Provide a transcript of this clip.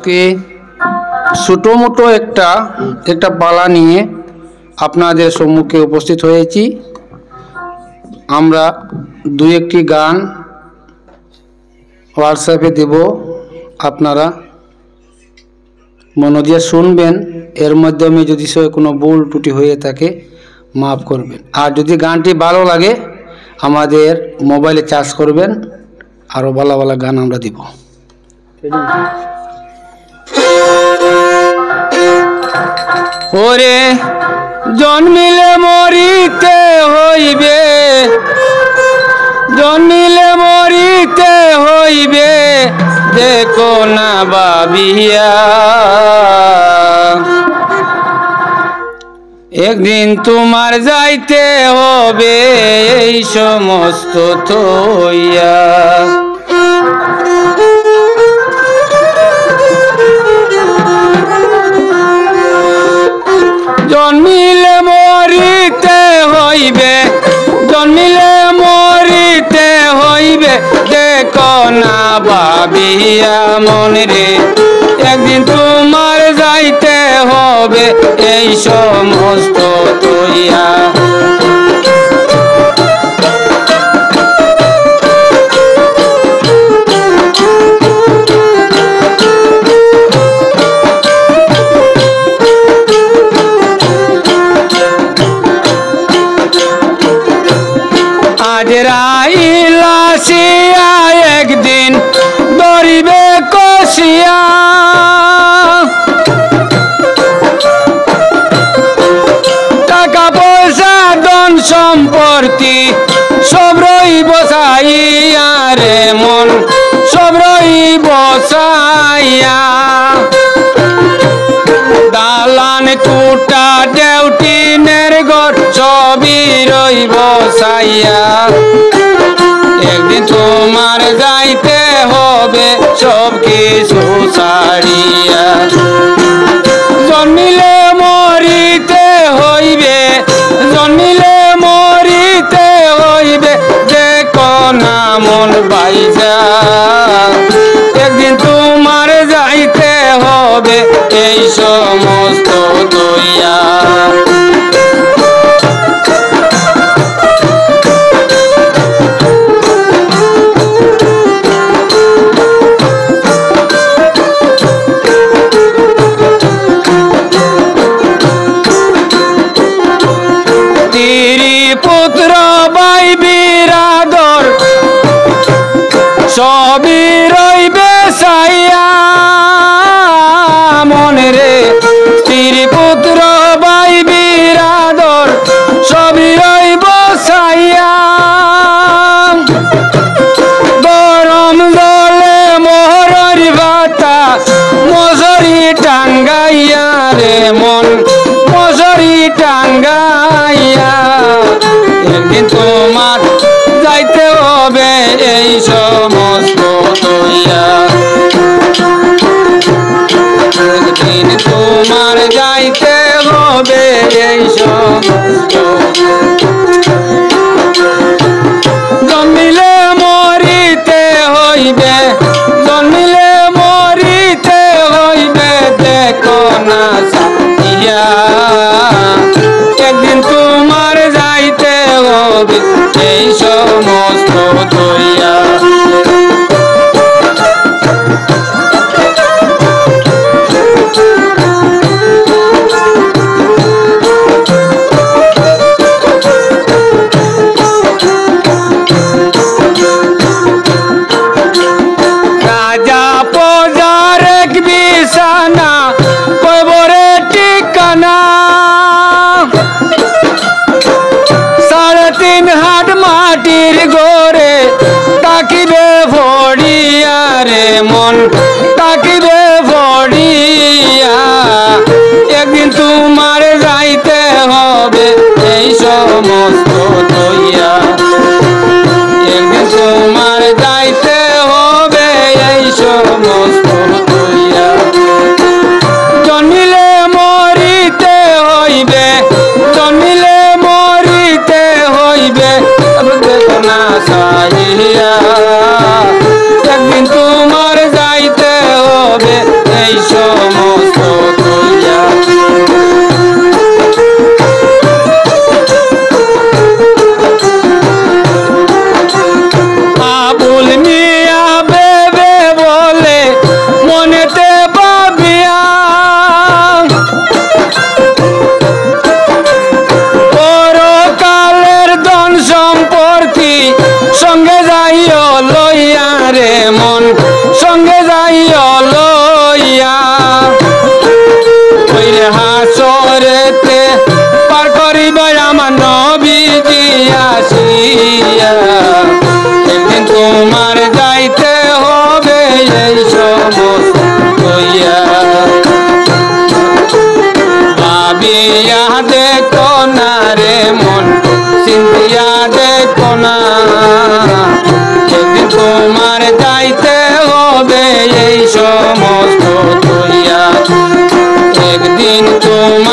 কে ছোটো মোটো একটা পালা নিয়ে আপনাদের সম্মুখে উপস্থিত হয়েছি। আমরা দুই একটি গান হোয়াটসঅ্যাপে দেব, আপনারা মন দিয়ে শুনবেন। এর মাধ্যমে যদি কোনো ভুল ত্রুটি হয়ে থাকে মাফ করবেন। আর যদি গানটি ভালো লাগে আমাদের মোবাইলে চার্জ করবেন, আরও ভালো ভালো গান আমরা দিব। ওরে জন্মিলে মরিতে হইবে, জন্মিলে মরিতে হইবে, দেখো না ভাবিয়া একদিন তোমার যাইতে হবে এই সমস্ত থইয়া। জন্মিলে মরিতে হইবে, জন্মিলে মরিতে হইবে, দেখো না ভাবিয়া মন রে একদিন তোমার যাইতে হবে এই সমস্ত থইয়া। রাইলাসিয়া একদিন ধরিবে কষিয়া, টাকা পয়সা ধন সম্পত্তি সব রইব চাইয়া রে মন, সব রইব চাইয়া। দালান কুটা দেউটিনের ঘর সবই রইব চাইয়া, একদিন তোমার যাইতে হবে সব কিছু ছাড়িয়া। জন্মিলে মরিতে হইবে, জন্মিলে মরিতে হইবে, দেখো না মন বাইজা একদিন তোমার যাইতে হবে এই সমস্ত দইয়া। পুত্র ভাই বিরাদর সবই রইবে চাইয়া মনে রে, স্ত্রী পুত্র ভাই বিরাদর সবই রইব চাইয়া। গরম জলে মোহরের ভাতা মশারি টাঙ্গাইয়া রে মন, মশারি টাঙ্গাইয়া একদিন তোমার যাইতে হবে এই সমস্ত থইয়া। একদিন তোমার যাইতে হবে এই সমস্ত, জন্মিলে মরিতে হইবে, জন্মিলে মরিতে হইবে, দেখো না চাইয়া একদিন তোমার যাইতে হবে এই সমস্ত থইয়া। রাজা প্রজার এক বিছানা কবরে ঠিকানা, 3.5 হাত মাটির গড়ে তাকিবে ভরিয়া রে মন, তাকিবে ভরিয়া একদিন তোমার যাইতে হবে এই সমস্ত থইয়া। একদিন তোমার যাইতে হবে এই সমস্ত থইয়া। জন্মিলে মরিতে হইবে, জন্মিলে মরিতে হইবে, দেখো না চাইয়া একদিন তোমার যাইতে ভাবিয়া দেখো না রে মন চিন্তিয়া দেখো না একদিন তোমার যাইতে হবে এই সমস্ত তৈয়া একদিন তোমার